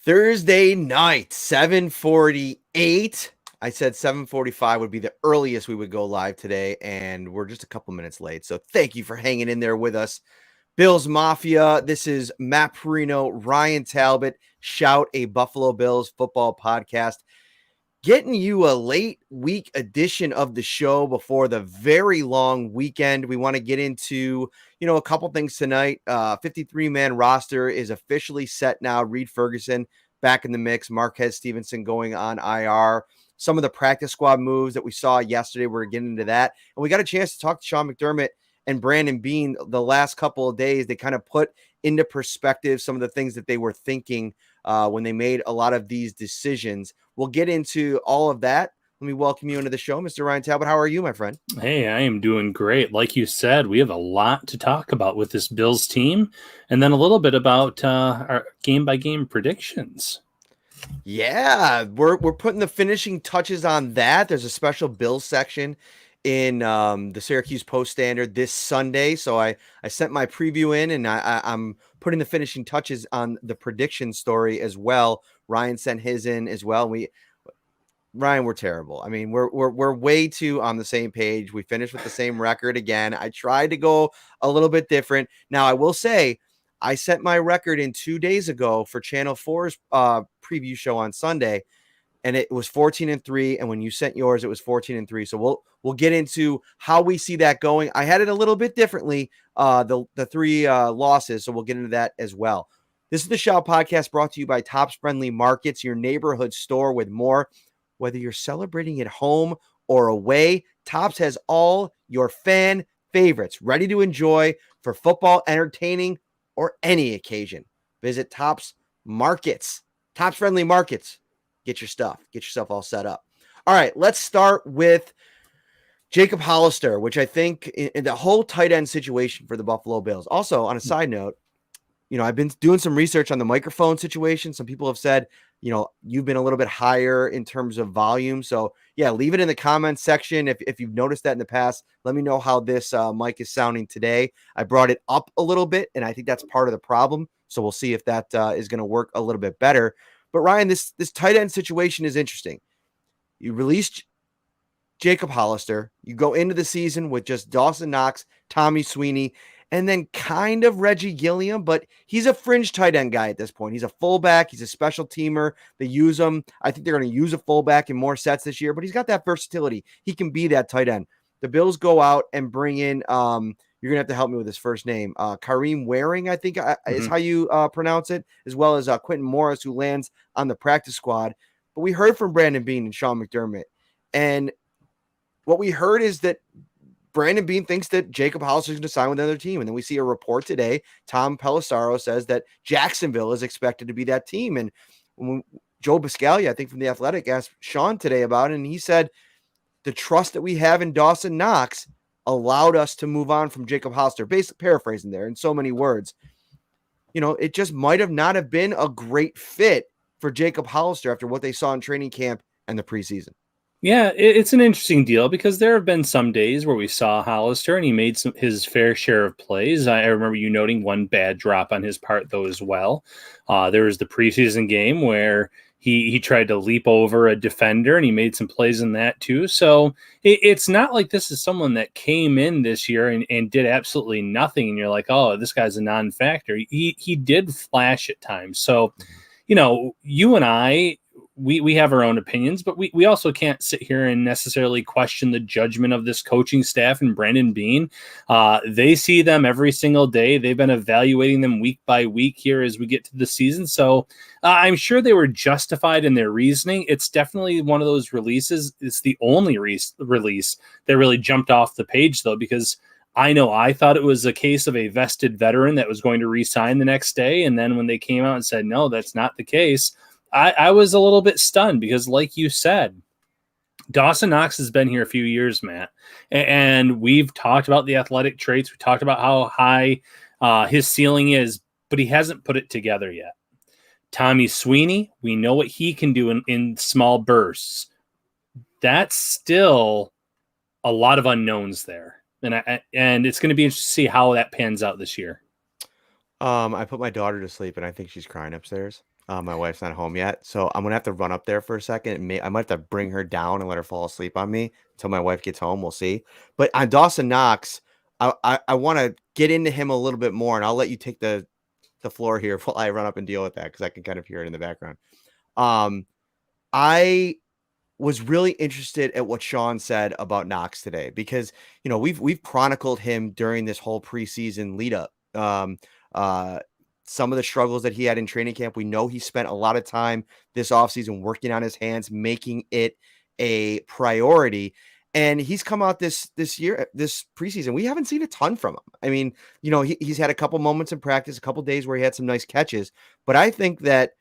Thursday night, 7:48. I said 7:45 would be the earliest we would go live today, and we're just a couple minutes late. So thank you for hanging in there with us. Bills Mafia, this is Matt Parrino, Ryan Talbot, Shout, a Buffalo Bills football podcast. Getting you a late week edition of the show before the very long weekend. We want to get into, a couple things tonight. 53-man roster is officially set now. Reed Ferguson back in the mix. Marquez Stevenson going on IR. Some of the practice squad moves that we saw yesterday, we're getting into that. And we got a chance to talk to Sean McDermott and Brandon Beane the last couple of days. They kind of put into perspective some of the things that they were thinking when they made a lot of these decisions. We'll get into all of that. Let me welcome you into the show, Mr. Ryan Talbot. How are you, my friend? Hey, I am doing great. Like you said, we have a lot to talk about with this Bills team, and then a little bit about our game-by-game predictions. Yeah, we're putting the finishing touches on that. There's a special Bills section in the Syracuse Post-Standard this Sunday. So I sent my preview in, and I'm putting the finishing touches on the prediction story as well. Ryan sent his in as well. Ryan, we're terrible. I mean, we're way too on the same page. We finished with the same record again. I tried to go a little bit different. Now, I will say I set my record in 2 days ago for Channel 4's preview show on Sunday, and it was 14-3. And when you sent yours, it was 14-3. So we'll get into how we see that going. I had it a little bit differently, the three losses. So we'll get into that as well. This is the Shout Podcast brought to you by Tops Friendly Markets, your neighborhood store with more. Whether you're celebrating at home or away, Tops has all your fan favorites ready to enjoy for football, entertaining, or any occasion. Visit Tops Markets, Tops Friendly Markets. Get your stuff. Get yourself all set up. All right, let's start with Jacob Hollister, which I think in the whole tight end situation for the Buffalo Bills. Also, on a side note, I've been doing some research on the microphone situation. Some people have said, you've been a little bit higher in terms of volume. So, yeah, leave it in the comments section. If you've noticed that in the past, let me know how this mic is sounding today. I brought it up a little bit, and I think that's part of the problem. So we'll see if that is going to work a little bit better. But, Ryan, this tight end situation is interesting. You released Jacob Hollister. You go into the season with just Dawson, Knox, Tommy Sweeney, and then kind of Reggie Gilliam, but he's a fringe tight end guy at this point. He's a fullback. He's a special teamer. They use him. I think they're going to use a fullback in more sets this year, but he's got that versatility. He can be that tight end. The Bills go out and bring in, you're going to have to help me with his first name, Kareem Waring, I think is how you pronounce it, as well as Quentin Morris, who lands on the practice squad. But we heard from Brandon Beane and Sean McDermott, and what we heard is that Brandon Beane thinks that Jacob Hollister is going to sign with another team. And then we see a report today. Tom Pelissero says that Jacksonville is expected to be that team. And when Joe Biscaglia, I think from The Athletic, asked Sean today about it, and he said the trust that we have in Dawson Knox allowed us to move on from Jacob Hollister. Basically paraphrasing there in so many words. It just might have not have been a great fit for Jacob Hollister after what they saw in training camp and the preseason. Yeah, it's an interesting deal because there have been some days where we saw Hollister and he made his fair share of plays. I remember you noting one bad drop on his part, though, as well. There was the preseason game where he tried to leap over a defender and he made some plays in that, too. So it's not like this is someone that came in this year and did absolutely nothing. And you're like, oh, this guy's a non-factor. He did flash at times. So, you and I, we have our own opinions, but we also can't sit here and necessarily question the judgment of this coaching staff and Brandon Beane. They see them every single day. They've been evaluating them week by week here as we get to the season. So I'm sure they were justified in their reasoning. It's definitely one of those releases. It's the only release that really jumped off the page, though, because I know I thought it was a case of a vested veteran that was going to re-sign the next day. And then when they came out and said, no, that's not the case, I was a little bit stunned because, like you said, Dawson Knox has been here a few years, Matt, and we've talked about the athletic traits. We talked about how high his ceiling is, but he hasn't put it together yet. Tommy Sweeney, we know what he can do in small bursts. That's still a lot of unknowns there, and it's going to be interesting to see how that pans out this year. I put my daughter to sleep, and I think she's crying upstairs. My wife's not home yet, so I'm gonna have to run up there for a second. I might have to bring her down and let her fall asleep on me until my wife gets home. We'll see. But on Dawson Knox, I want to get into him a little bit more, and I'll let you take the floor here while I run up and deal with that because I can kind of hear it in the background. I was really interested at what Sean said about Knox today because we've chronicled him during this whole preseason lead up. Uh, some of the struggles that he had in training camp. We know he spent a lot of time this offseason working on his hands, making it a priority. And he's come out this year, this preseason. We haven't seen a ton from him. I mean, he's had a couple moments in practice, a couple days where he had some nice catches. But I think that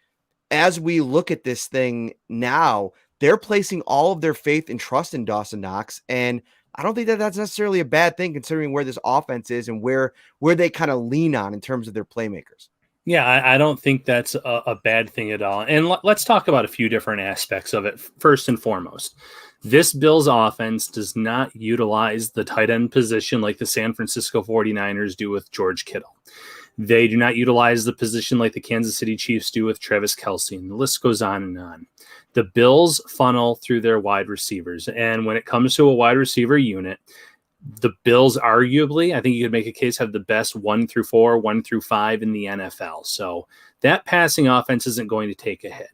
as we look at this thing now, they're placing all of their faith and trust in Dawson Knox. And I don't think that that's necessarily a bad thing considering where this offense is and where they kind of lean on in terms of their playmakers. Yeah, I don't think that's a bad thing at all. And let's talk about a few different aspects of it. First and foremost, this Bills offense does not utilize the tight end position like the San Francisco 49ers do with George Kittle. They do not utilize the position like the Kansas City Chiefs do with Travis Kelce, and the list goes on and on. The Bills funnel through their wide receivers, and when it comes to a wide receiver unit, the Bills arguably, I think you could make a case, have the best 1 through 4, 1 through 5 in the NFL. So that passing offense isn't going to take a hit.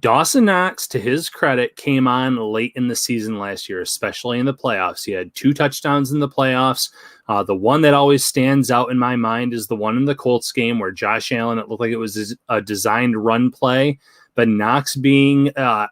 Dawson Knox, to his credit, came on late in the season last year, especially in the playoffs. He had 2 touchdowns in the playoffs. The one that always stands out in my mind is the one in the Colts game where Josh Allen, it looked like it was a designed run play, but Knox being a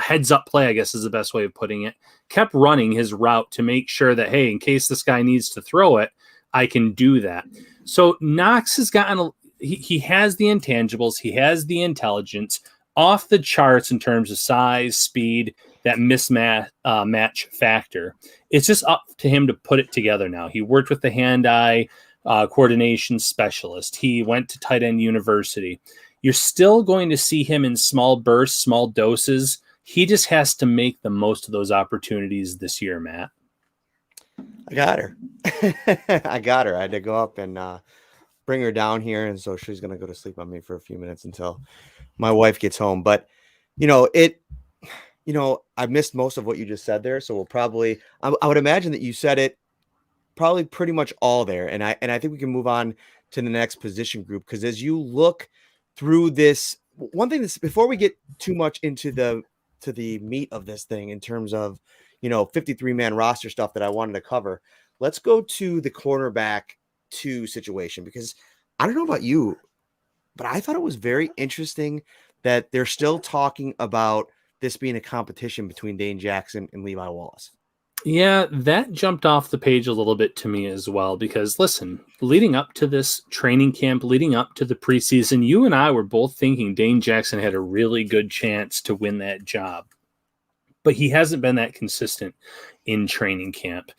heads-up play, I guess is the best way of putting it, kept running his route to make sure that, hey, in case this guy needs to throw it, I can do that. So Knox has gotten, he has the intangibles, he has the intelligence, off the charts in terms of size, speed, that mismatch factor. It's just up to him to put it together now. He worked with the hand-eye coordination specialist. He went to tight end university. You're still going to see him in small bursts, small doses. He just has to make the most of those opportunities this year, Matt. I got her. I had to go up and bring her down here. And so she's going to go to sleep on me for a few minutes until my wife gets home. But, I missed most of what you just said there. So we'll probably, I would imagine that you said it probably pretty much all there. And I think we can move on to the next position group. Because as you look through this, one thing that's, before we get too much into the meat of this thing in terms of 53-man roster stuff that I wanted to cover, let's go to the cornerback 2 situation, because I don't know about you, but I thought it was very interesting that they're still talking about this being a competition between Dane Jackson and Levi Wallace. Yeah, that jumped off the page a little bit to me as well, because listen, leading up to this training camp, leading up to the preseason, you and I were both thinking Dane Jackson had a really good chance to win that job, but he hasn't been that consistent in training camp.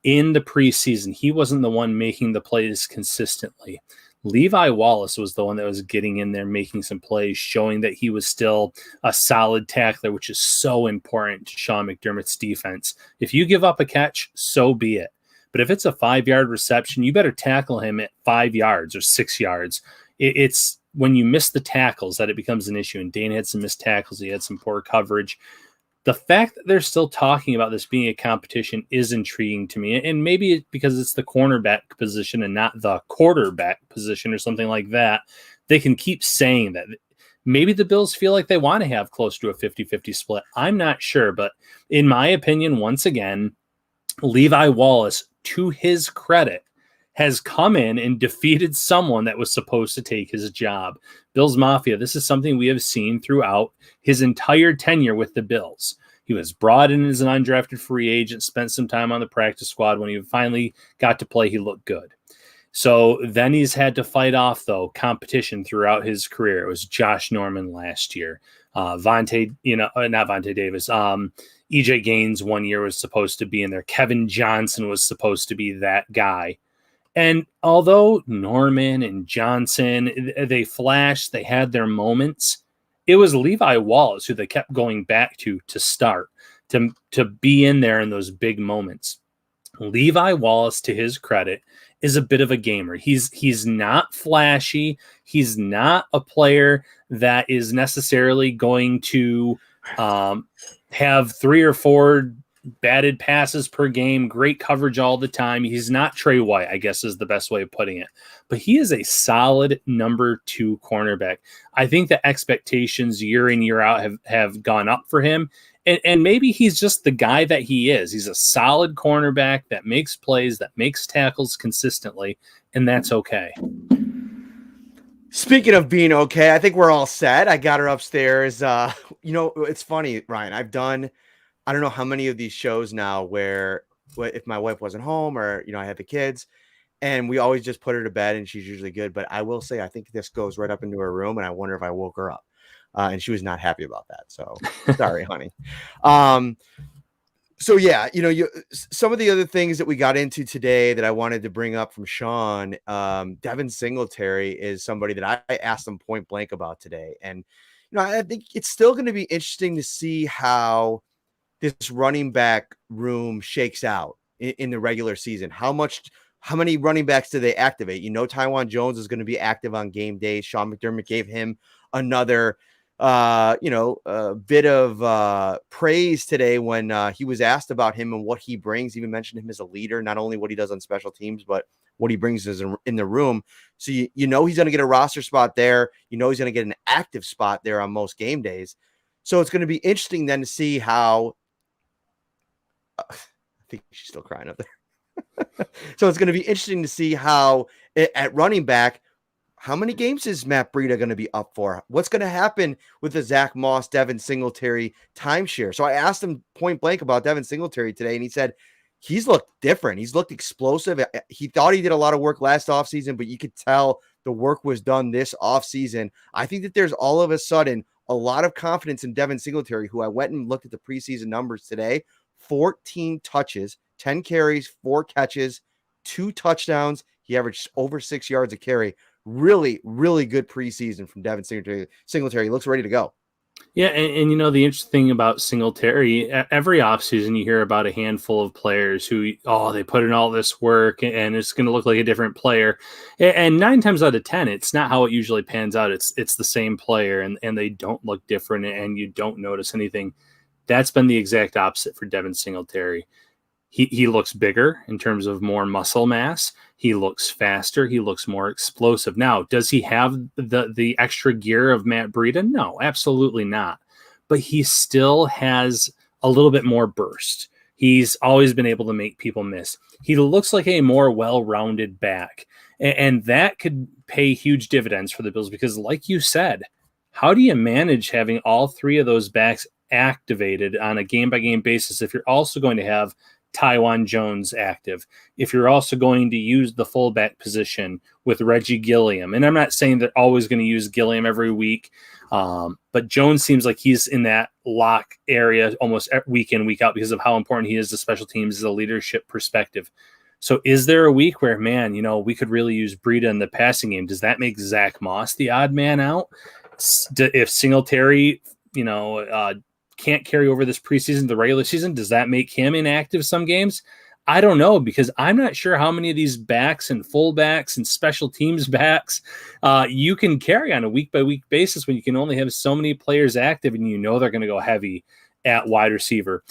In the preseason, he wasn't the one making the plays consistently. Levi Wallace was the one that was getting in there, making some plays, showing that he was still a solid tackler, which is so important to Sean McDermott's defense. If you give up a catch, so be it. But if it's a 5-yard reception, you better tackle him at 5 yards or 6 yards. It's when you miss the tackles that it becomes an issue. And Dane had some missed tackles. He had some poor coverage. The fact that they're still talking about this being a competition is intriguing to me. And maybe it's because it's the cornerback position and not the quarterback position or something like that. They can keep saying that. Maybe the Bills feel like they want to have close to a 50-50 split. I'm not sure. But in my opinion, once again, Levi Wallace, to his credit, has come in and defeated someone that was supposed to take his job. Bills Mafia, this is something we have seen throughout his entire tenure with the Bills. He was brought in as an undrafted free agent, spent some time on the practice squad. When he finally got to play, he looked good. So then he's had to fight off, though, competition throughout his career. It was Josh Norman last year. Not Vontae Davis. EJ Gaines 1 year was supposed to be in there. Kevin Johnson was supposed to be that guy. And although Norman and Johnson, they flashed, they had their moments, it was Levi Wallace who they kept going back to start, to be in there in those big moments. Levi Wallace, to his credit, is a bit of a gamer. He's not flashy. He's not a player that is necessarily going to have 3 or 4 batted passes per game, great coverage all the time. He's not Trey White, I guess is the best way of putting it. But he is a solid number 2 cornerback. I think the expectations year in, year out have gone up for him. And maybe he's just the guy that he is. He's a solid cornerback that makes plays, that makes tackles consistently, and that's okay. Speaking of being okay, I think we're all set. I got her upstairs. It's funny, Ryan. I've done, I don't know how many of these shows now where if my wife wasn't home or, I had the kids, and we always just put her to bed and she's usually good. But I will say, I think this goes right up into her room, and I wonder if I woke her up. And she was not happy about that. So sorry, honey. So yeah, some of the other things that we got into today that I wanted to bring up from Sean, Devin Singletary is somebody that I asked him point blank about today. And, I think it's still going to be interesting to see how this running back room shakes out in the regular season. How many running backs do they activate? Taron Jones is going to be active on game days. Sean McDermott gave him another a bit of praise today when he was asked about him and what he brings. Even mentioned him as a leader, not only what he does on special teams, but what he brings in the room. So he's going to get a roster spot there. He's going to get an active spot there on most game days. So it's going to be interesting then to see how. I think she's still crying up there. So it's going to be interesting to see how at running back. How many games is Matt Breida going to be up for? What's going to happen with the Zach Moss, Devin Singletary timeshare? So I asked him point blank about Devin Singletary today, and he said he's looked different. He's looked explosive. He thought he did a lot of work last offseason, but you could tell the work was done this offseason. I think that there's all of a sudden a lot of confidence in Devin Singletary, who I went and looked at the preseason numbers today. 14 touches, 10 carries, 4 catches, 2 touchdowns. He averaged over 6 yards a carry. Really, really good preseason from Devin Singletary. He looks ready to go. Yeah, and the interesting thing about Singletary, every offseason you hear about a handful of players who, they put in all this work and it's going to look like a different player. And 9 times out of 10, it's not how it usually pans out. It's the same player and they don't look different and you don't notice anything. That's been the exact opposite for Devin Singletary. He looks bigger in terms of more muscle mass. He looks faster. He looks more explosive. Now, does he have the extra gear of Matt Breida? No, absolutely not. But he still has a little bit more burst. He's always been able to make people miss. He looks like a more well-rounded back. And that could pay huge dividends for the Bills because, like you said, how do you manage having all 3 of those backs activated on a game-by-game basis if you're also going to have Taron Jones active, if you're also going to use the fullback position with Reggie Gilliam? And I'm not saying they're always going to use Gilliam every week, but Jones seems like he's in that lock area almost week in, week out because of how important he is to special teams as a leadership perspective. So is there a week where, man, we could really use Breida in the passing game? Does that make Zach Moss the odd man out? If Singletary, can't carry over this preseason, the regular season, does that make him inactive some games? I don't know, because I'm not sure how many of these backs and fullbacks and special teams backs you can carry on a week-by-week basis when you can only have so many players active and they're going to go heavy at wide receiver.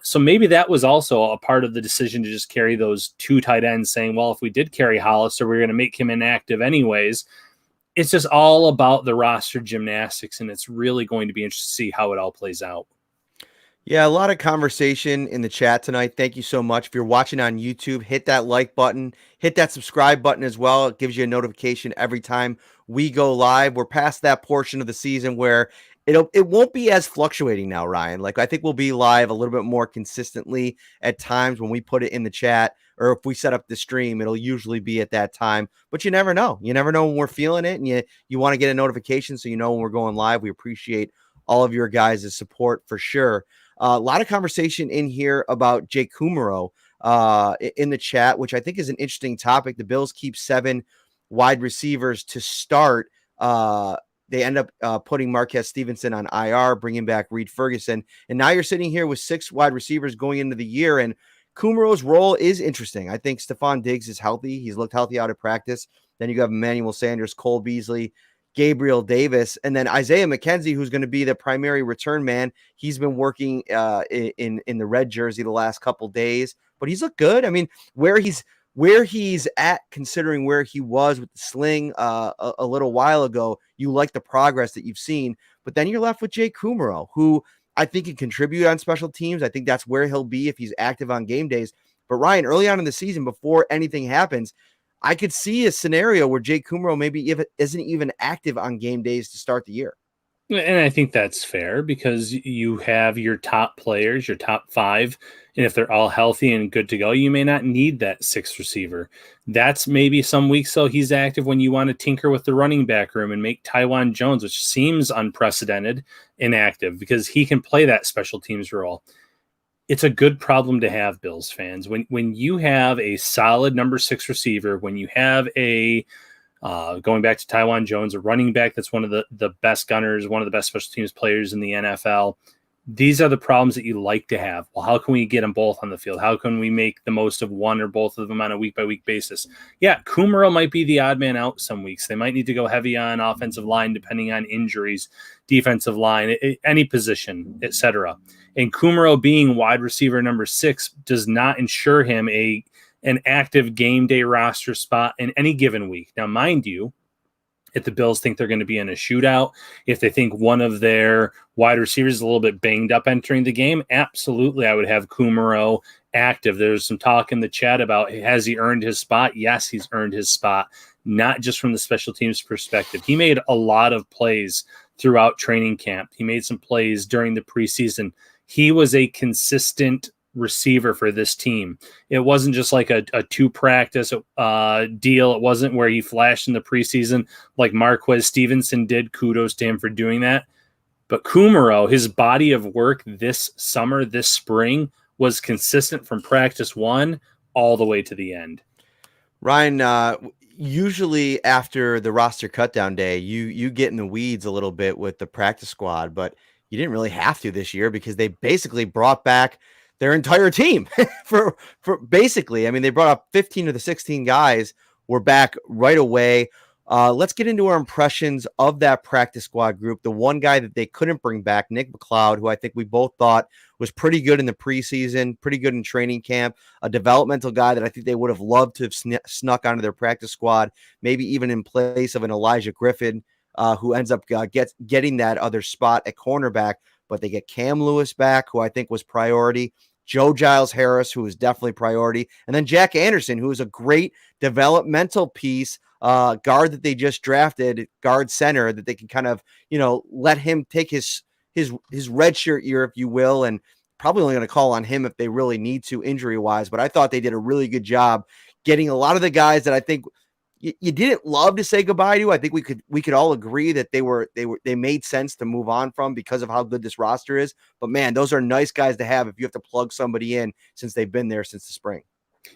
So maybe that was also a part of the decision to just carry those 2 tight ends, saying, well, if we did carry Hollister, we're going to make him inactive anyways. It's just all about the roster gymnastics, and it's really going to be interesting to see how it all plays out. Yeah, a lot of conversation in the chat tonight. Thank you so much. If you're watching on YouTube, hit that like button, hit that subscribe button as well. It gives you a notification every time we go live. We're past that portion of the season where it won't be as fluctuating now, Ryan. Like, I think we'll be live a little bit more consistently at times when we put it in the chat, or if we set up the stream, it'll usually be at that time. But you never know. You never know when we're feeling it, and you want to get a notification so when we're going live. We appreciate all of your guys' support for sure. A lot of conversation in here about Jake Kumaro in the chat, which I think is an interesting topic. The Bills keep 7 wide receivers to start. They end up putting Marquez Stevenson on IR, bringing back Reed Ferguson. And now you're sitting here with 6 wide receivers going into the year. And Kumero's role is interesting. I think Stephon Diggs is healthy. He's looked healthy out of practice. Then you have Emmanuel Sanders, Cole Beasley, Gabriel Davis, and then Isaiah McKenzie, who's going to be the primary return man. He's been working in the red jersey the last couple days, but he's looked good. I mean, where he's at, considering where he was with the sling a little while ago, you like the progress that you've seen. But then you're left with Jake Kumero, who I think can contribute on special teams. I think that's where he'll be if he's active on game days. But Ryan, early on in the season, before anything happens, I could see a scenario where Jake Kumero maybe isn't even active on game days to start the year. And I think that's fair because you have your top players, your top 5, and if they're all healthy and good to go, you may not need that 6th receiver. That's maybe some weeks, so he's active when you want to tinker with the running back room and make Taron Johnson, which seems unprecedented, inactive because he can play that special teams role. It's a good problem to have, Bills fans. When you have a solid number 6 receiver, when you have a going back to Taron Johnson, a running back that's one of the best gunners, one of the best special teams players in the NFL, these are the problems that you like to have. Well, how can we get them both on the field? How can we make the most of one or both of them on a week-by-week basis? Yeah, Kumero might be the odd man out some weeks. They might need to go heavy on offensive line depending on injuries, defensive line, any position, etc. And Kumero being wide receiver number 6 does not ensure him an active game day roster spot in any given week. Now, mind you, if the Bills think they're going to be in a shootout, if they think one of their wide receivers is a little bit banged up entering the game, absolutely, I would have Kumero active. There's some talk in the chat about, has he earned his spot? Yes, he's earned his spot, not just from the special teams perspective. He made a lot of plays throughout training camp. He made some plays during the preseason. He was a consistent receiver for this team. It wasn't just like a 2-practice deal. It wasn't where he flashed in the preseason like Marquez Stevenson did. Kudos to him for doing that. But Kumero, his body of work this summer, this spring, was consistent from practice 1 all the way to the end. Ryan, usually after the roster cutdown day, you get in the weeds a little bit with the practice squad, but you didn't really have to this year because they basically brought back their entire team for basically. I mean, they brought up 15 of the 16 guys were back right away. Let's get into our impressions of that practice squad group. The one guy that they couldn't bring back, Nick McLeod, who I think we both thought was pretty good in the preseason, pretty good in training camp, a developmental guy that I think they would have loved to have snuck onto their practice squad, maybe even in place of an Elijah Griffin, who ends up getting that other spot at cornerback. But they get Cam Lewis back, who I think was priority. Joe Giles Harris, who is definitely priority. And then Jack Anderson, who is a great developmental piece, guard that they just drafted, guard center, that they can kind of, let him take his redshirt year, if you will, and probably only going to call on him if they really need to injury-wise. But I thought they did a really good job getting a lot of the guys that I think you didn't love to say goodbye to. I think we could all agree that they made sense to move on from because of how good this roster is. But man, those are nice guys to have if you have to plug somebody in since they've been there since the spring.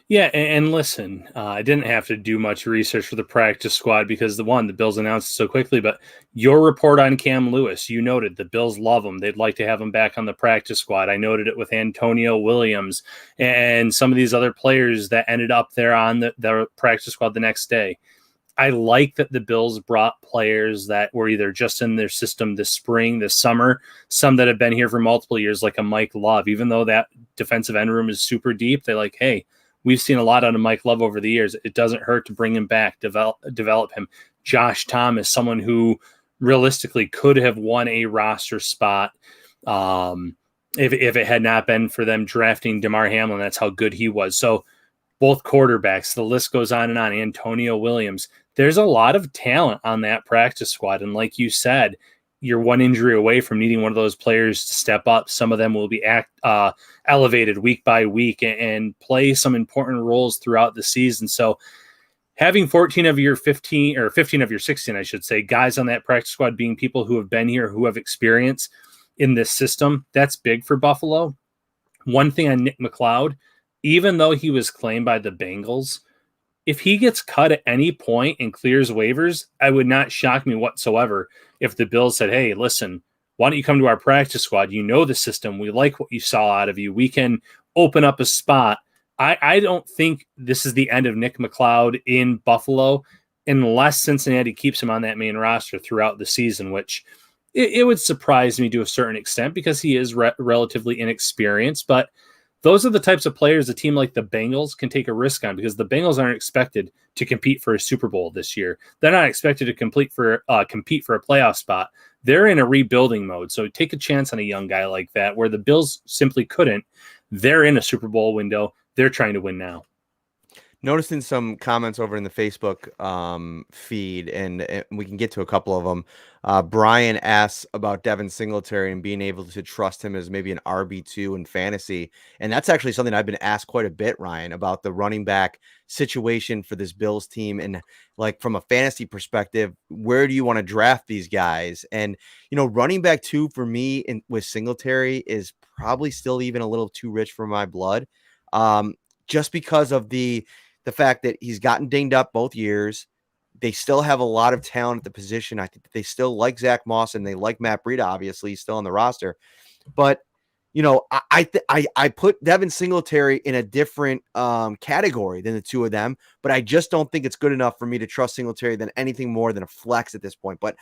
Yeah, and listen, I didn't have to do much research for the practice squad because the Bills announced it so quickly, but your report on Cam Lewis, you noted the Bills love him. They'd like to have him back on the practice squad. I noted it with Antonio Williams and some of these other players that ended up there on the practice squad the next day. I like that the Bills brought players that were either just in their system this spring, this summer, some that have been here for multiple years, like a Mike Love. Even though that defensive end room is super deep, they're like, hey, we've seen a lot out of Mike Love over the years. It doesn't hurt to bring him back, develop him. Josh Thomas, someone who realistically could have won a roster spot if it had not been for them drafting DeMar Hamlin. That's how good he was. So both quarterbacks, the list goes on and on. Antonio Williams. There's a lot of talent on that practice squad. And like you said, you're one injury away from needing one of those players to step up. Some of them will be elevated week by week and play some important roles throughout the season. So having 14 of your 15 or 15 of your 16, I should say, guys on that practice squad being people who have been here, who have experience in this system, that's big for Buffalo. One thing on Nick McLeod, even though he was claimed by the Bengals, if he gets cut at any point and clears waivers, I would not shock me whatsoever if the Bills said, hey, listen, why don't you come to our practice squad? You know the system. We like what you saw out of you. We can open up a spot I don't think this is the end of Nick McLeod in Buffalo unless Cincinnati keeps him on that main roster throughout the season, which it would surprise me to a certain extent because he is relatively inexperienced. But those are the types of players a team like the Bengals can take a risk on, because the Bengals aren't expected to compete for a Super Bowl this year. They're not expected to compete for a playoff spot. They're in a rebuilding mode. So take a chance on a young guy like that, where the Bills simply couldn't. They're in a Super Bowl window. They're trying to win now. Noticing some comments over in the Facebook feed, and we can get to a couple of them. Brian asks about Devin Singletary and being able to trust him as maybe an RB2 in fantasy. And that's actually something I've been asked quite a bit, Ryan, about the running back situation for this Bills team. And like from a fantasy perspective, where do you want to draft these guys? And, running back 2 for me with Singletary is probably still even a little too rich for my blood. Just because of the fact that he's gotten dinged up both years. They still have a lot of talent at the position. I think that they still like Zach Moss and they like Matt Breida, obviously. He's still on the roster. But, I put Devin Singletary in a different category than the two of them, but I just don't think it's good enough for me to trust Singletary than anything more than a flex at this point. But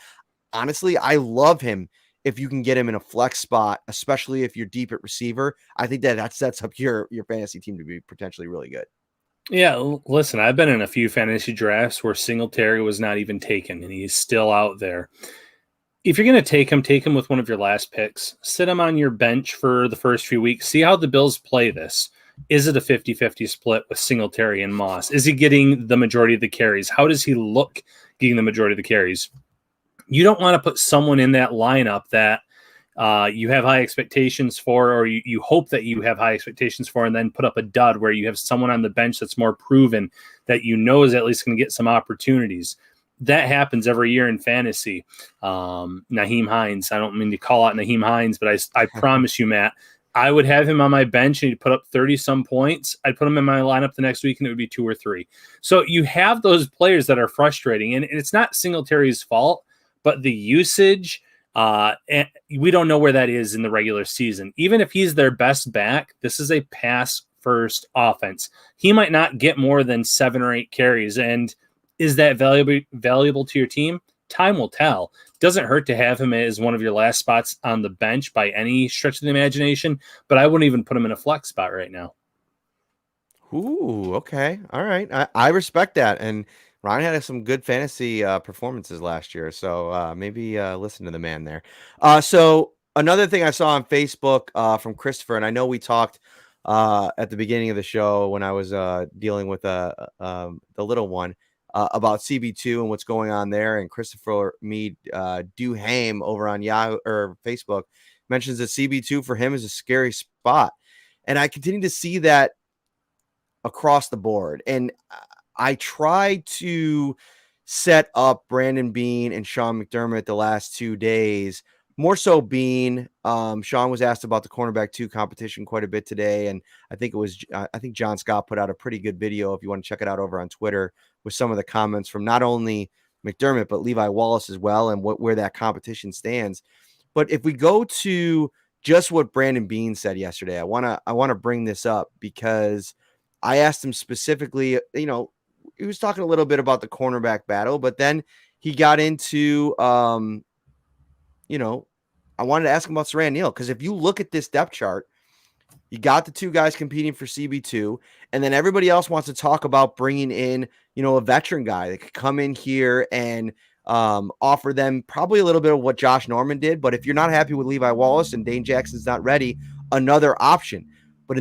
honestly, I love him if you can get him in a flex spot, especially if you're deep at receiver. I think that sets up your fantasy team to be potentially really good. Yeah, listen, I've been in a few fantasy drafts where Singletary was not even taken, and he's still out there. If you're going to take him with one of your last picks. Sit him on your bench for the first few weeks. See how the Bills play this. Is it a 50-50 split with Singletary and Moss? Is he getting the majority of the carries? How does he look getting the majority of the carries? You don't want to put someone in that lineup that you have high expectations for, or you hope that you have high expectations for, and then put up a dud where you have someone on the bench that's more proven that is at least going to get some opportunities. That happens every year in fantasy. Nyheim Hines, I don't mean to call out Nyheim Hines, but I promise you, Matt, I would have him on my bench and he'd put up 30-some points. I'd put him in my lineup the next week and it would be 2 or 3. So you have those players that are frustrating, and it's not Singletary's fault, but the usage, and we don't know where that is in the regular season. Even if he's their best back, this is a pass-first offense. He might not get more than 7 or 8 carries. And is that valuable to your team? Time will tell. Doesn't hurt to have him as one of your last spots on the bench by any stretch of the imagination, but I wouldn't even put him in a flex spot right now. Ooh, okay. All right. I respect that. And Ryan had some good fantasy performances last year, so maybe listen to the man there. So another thing I saw on Facebook from Christopher, and I know we talked at the beginning of the show when I was dealing with the little one about CB2 and what's going on there. And Christopher Mead Duhame over on Yahoo or Facebook mentions that CB2 for him is a scary spot, and I continue to see that across the board. And I tried to set up Brandon Beane and Sean McDermott the last 2 days, more so Beane. Sean was asked about the cornerback 2 competition quite a bit today. And I think John Scott put out a pretty good video, if you want to check it out, over on Twitter, with some of the comments from not only McDermott, but Levi Wallace as well, and where that competition stands. But if we go to just what Brandon Beane said yesterday, I want to bring this up because I asked him specifically, he was talking a little bit about the cornerback battle, but then he got into, I wanted to ask him about Siran Neal, because if you look at this depth chart, you got the 2 guys competing for CB2, and then everybody else wants to talk about bringing in, a veteran guy that could come in here and offer them probably a little bit of what Josh Norman did. But if you're not happy with Levi Wallace and Dane Jackson's not ready, another option. But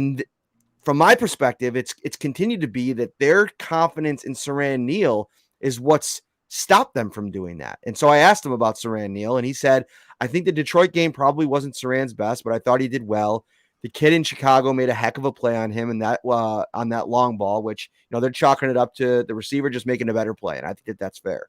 from my perspective, it's continued to be that their confidence in Siran Neal is what's stopped them from doing that. And so I asked him about Siran Neal, and he said, I think the Detroit game probably wasn't Siran's best, but I thought he did well. The kid in Chicago made a heck of a play on him and that on that long ball, which, they're chalking it up to the receiver just making a better play. And I think that that's fair.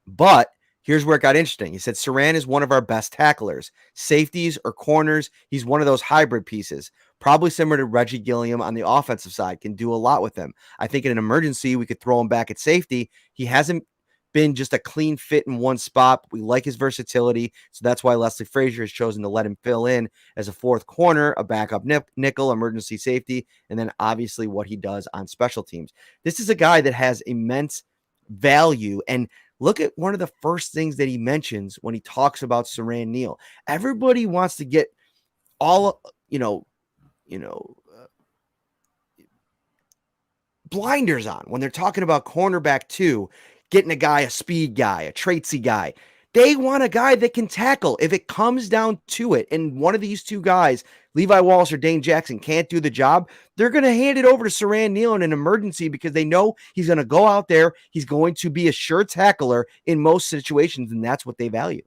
But here's where it got interesting. He said, Siran is one of our best tacklers. Safeties or corners, he's one of those hybrid pieces. Probably similar to Reggie Gilliam on the offensive side, can do a lot with him. I think in an emergency, we could throw him back at safety. He hasn't been just a clean fit in one spot. We like his versatility, so that's why Leslie Frazier has chosen to let him fill in as a fourth corner, a backup nickel, emergency safety, and then obviously what he does on special teams. This is a guy that has immense value, and look at one of the first things that he mentions when he talks about Saran Neal. Everybody wants to get all, blinders on when they're talking about cornerback 2, getting a guy, a speed guy, a traitsy guy. They want a guy that can tackle. If it comes down to it, and one of these two guys, Levi Wallace or Dane Jackson, can't do the job, they're going to hand it over to Saran Neal in an emergency because they know he's going to go out there. He's going to be a sure tackler in most situations, and that's what they value.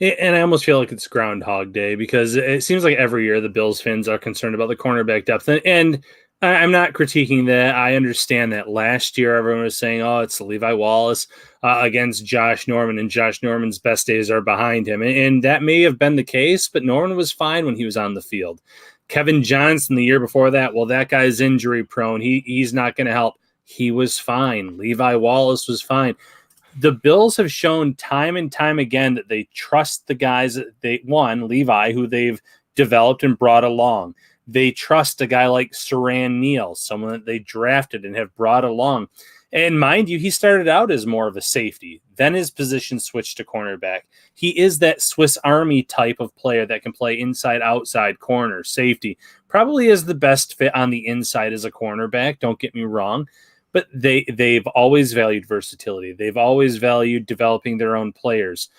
And I almost feel like it's Groundhog Day because it seems like every year the Bills fans are concerned about the cornerback depth. And I'm not critiquing that. I understand that last year everyone was saying, oh, it's Levi Wallace against Josh Norman, and Josh Norman's best days are behind him. And that may have been the case, but Norman was fine when he was on the field. Kevin Johnson the year before that, well, that guy's injury prone. He's not going to help. He was fine. Levi Wallace was fine. The Bills have shown time and time again that they trust the guys that Levi, who they've developed and brought along. They trust a guy like Saran Neal, someone that they drafted and have brought along. And mind you, he started out as more of a safety. Then his position switched to cornerback. He is that Swiss Army type of player that can play inside, outside, corner, safety. Probably is the best fit on the inside as a cornerback, don't get me wrong. But they've always valued versatility. They've always valued developing their own players.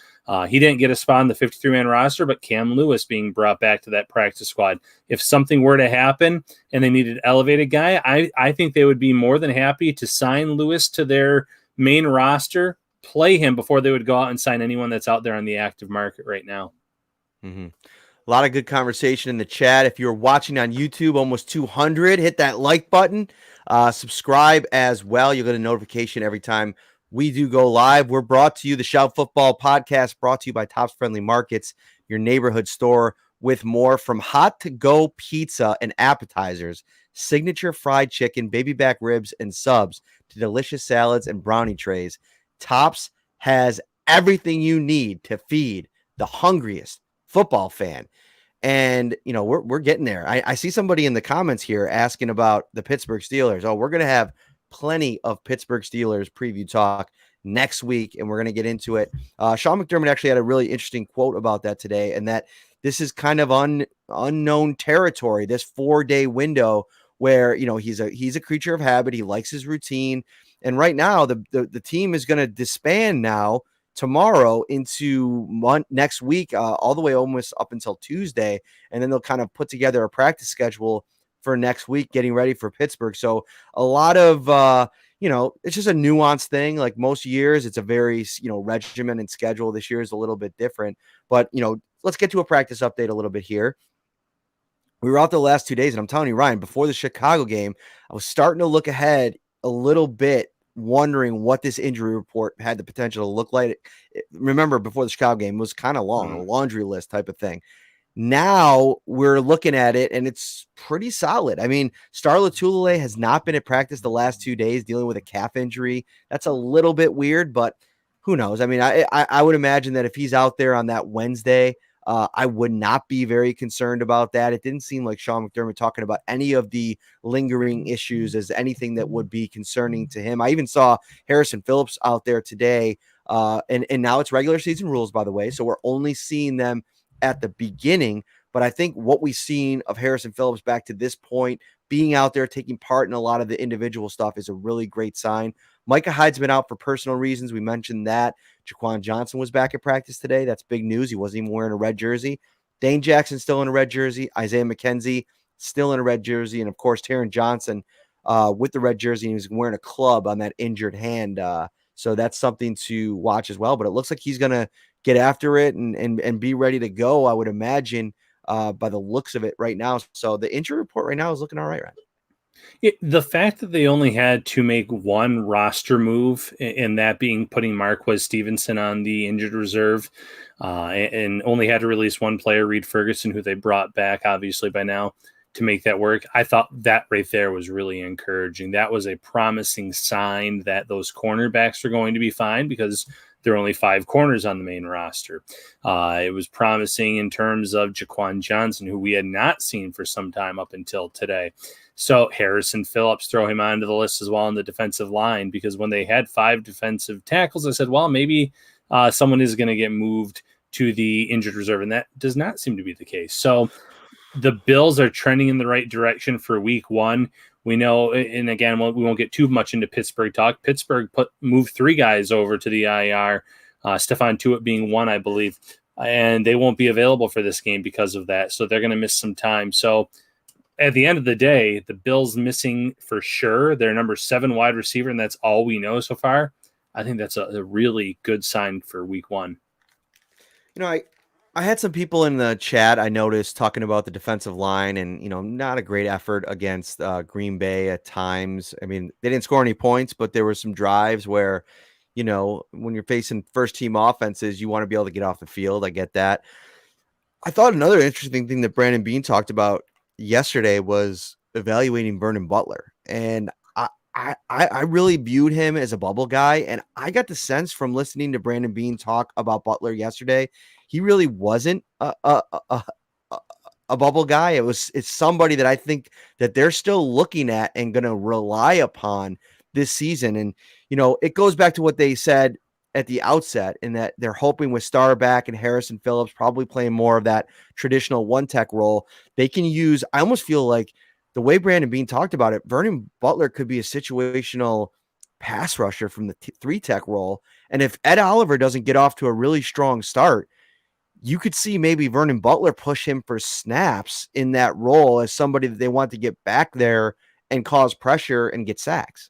He didn't get a spot on the 53-man roster, but Cam Lewis being brought back to that practice squad. If something were to happen and they needed an elevated guy, I think they would be more than happy to sign Lewis to their main roster, play him before they would go out and sign anyone that's out there on the active market right now. Mm-hmm. A lot of good conversation in the chat. If you're watching on YouTube, almost 200, hit that like button. Subscribe as well. You'll get a notification every time we do go live. We're brought to you, the Shout Football Podcast, brought to you by Tops Friendly Markets, your neighborhood store with more. From hot to go pizza and appetizers, signature fried chicken, baby back ribs, and subs, to delicious salads and brownie trays, Tops has everything you need to feed the hungriest football fan. And, we're getting there. I see somebody in the comments here asking about the Pittsburgh Steelers. Oh, we're going to have plenty of Pittsburgh Steelers preview talk next week, and we're going to get into it. Sean McDermott actually had a really interesting quote about that today, and that this is kind of unknown territory, this 4-day window where, he's a creature of habit. He likes his routine. And right now, the team is going to disband now tomorrow into next week, all the way almost up until Tuesday. And then they'll kind of put together a practice schedule for next week, getting ready for Pittsburgh. So a lot of, it's just a nuanced thing. Like most years, it's a very, regimented schedule. This year is a little bit different, but, let's get to a practice update a little bit here. We were out the last 2 days, and I'm telling you, Ryan, before the Chicago game, I was starting to look ahead a little bit, wondering what this injury report had the potential to look like. Remember, before the Chicago game, it was kind of long, a laundry list type of thing. Now we're looking at it, and it's pretty solid. I mean, Star Lotulelei has not been at practice the last 2 days, dealing with a calf injury. That's a little bit weird, but who knows? I mean, I would imagine that if he's out there on that Wednesday, I would not be very concerned about that. It didn't seem like Sean McDermott talking about any of the lingering issues as anything that would be concerning to him. I even saw Harrison Phillips out there today, and now it's regular season rules, by the way, so we're only seeing them at the beginning. But I think what we've seen of Harrison Phillips back to this point, being out there, taking part in a lot of the individual stuff, is a really great sign. Micah Hyde's been out for personal reasons. We mentioned that. Jaquan Johnson was back at practice today. That's big news. He wasn't even wearing a red jersey. Dane Jackson still in a red jersey. Isaiah McKenzie still in a red jersey. And, of course, Taron Johnson with the red jersey. He was wearing a club on that injured hand. So that's something to watch as well. But it looks like he's going to get after it and be ready to go, I would imagine, by the looks of it right now. So the injury report right now is looking all right, Ryan. The fact that they only had to make one roster move, and that being putting Marquez Stevenson on the injured reserve, and only had to release one player, Reed Ferguson, who they brought back, obviously, by now, to make that work. I thought that right there was really encouraging. That was a promising sign that those cornerbacks are going to be fine because there are only 5 corners on the main roster. It was promising in terms of Jaquan Johnson, who we had not seen for some time up until today. So Harrison Phillips, throw him onto the list as well on the defensive line, because when they had 5 defensive tackles, I said, well, maybe someone is going to get moved to the injured reserve, and that does not seem to be the case. So the Bills are trending in the right direction for week 1. We know, and again, we won't get too much into Pittsburgh talk. Pittsburgh moved 3 guys over to the IR, Stephon Tuitt being one, I believe, and they won't be available for this game because of that. So they're going to miss some time. So at the end of the day, the Bills missing for sure their number 7 wide receiver, and that's all we know so far. I think that's a really good sign for week 1. I had some people in the chat I noticed talking about the defensive line and, not a great effort against Green Bay at times. I mean, they didn't score any points, but there were some drives where, when you're facing first team offenses, you want to be able to get off the field. I get that. I thought another interesting thing that Brandon Beane talked about yesterday was evaluating Vernon Butler. And I really viewed him as a bubble guy. And I got the sense from listening to Brandon Beane talk about Butler yesterday, he really wasn't a bubble guy. It's somebody that I think that they're still looking at and going to rely upon this season. And, it goes back to what they said at the outset, in that they're hoping with Starback and Harrison Phillips probably playing more of that traditional one tech role, they can use, I almost feel like the way Brandon Beane talked about it, Vernon Butler could be a situational pass rusher from the 3 tech role. And if Ed Oliver doesn't get off to a really strong start, you could see maybe Vernon Butler push him for snaps in that role as somebody that they want to get back there and cause pressure and get sacks.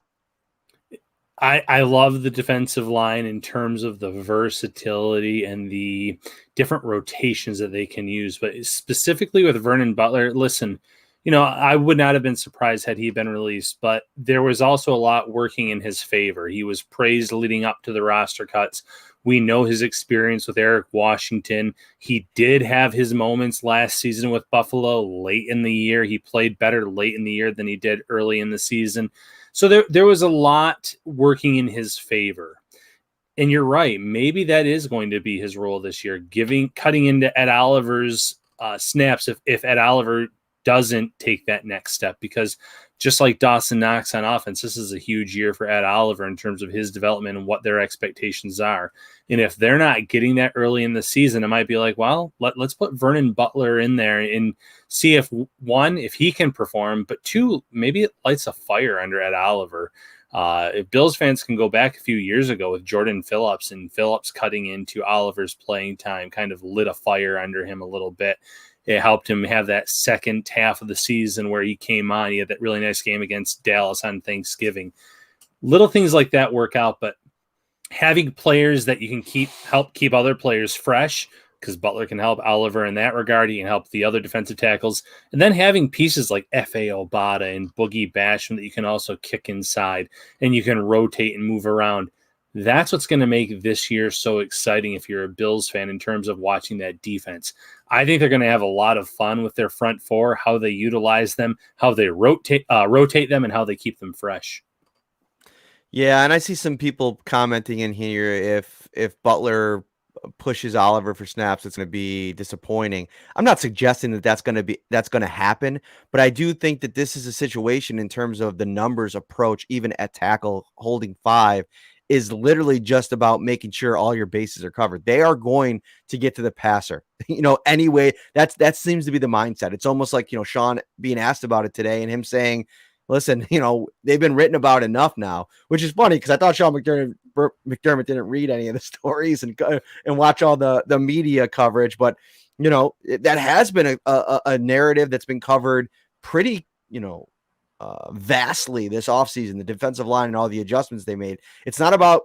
I love the defensive line in terms of the versatility and the different rotations that they can use. But specifically with Vernon Butler, listen, I would not have been surprised had he been released, but there was also a lot working in his favor. He was praised leading up to the roster cuts. We know his experience with Eric Washington. He did have his moments last season with Buffalo late in the year. He played better late in the year than he did early in the season. So there was a lot working in his favor. And you're right. Maybe that is going to be his role this year, cutting into Ed Oliver's snaps if Ed Oliver doesn't take that next step, because just like Dawson Knox on offense, this is a huge year for Ed Oliver in terms of his development and what their expectations are. And if they're not getting that early in the season, it might be like, well, let's put Vernon Butler in there and see if, 1, if he can perform, but 2, maybe it lights a fire under Ed Oliver. If Bills fans can go back a few years ago with Jordan Phillips, and Phillips cutting into Oliver's playing time kind of lit a fire under him a little bit. It helped him have that second half of the season where he came on. He had that really nice game against Dallas on Thanksgiving. Little things like that work out, but having players that you can help keep other players fresh, because Butler can help Oliver in that regard. He can help the other defensive tackles. And then having pieces like F.A. Obata and Boogie Basham that you can also kick inside and you can rotate and move around. That's what's going to make this year so exciting if you're a Bills fan in terms of watching that defense. I think they're going to have a lot of fun with their front 4, how they utilize them, how they rotate them, and how they keep them fresh. Yeah, and I see some people commenting in here if Butler pushes Oliver for snaps, it's going to be disappointing. I'm not suggesting that that's going to happen, but I do think that this is a situation in terms of the numbers approach, even at tackle, holding 5 is literally just about making sure all your bases are covered. They are going to get to the passer, anyway. That seems to be the mindset. It's almost like, Sean being asked about it today and him saying, listen, they've been written about enough now, which is funny because I thought Sean McDermott didn't read any of the stories and watch all the media coverage. But, that has been a narrative that's been covered pretty, vastly this offseason, the defensive line and all the adjustments they made. It's not about,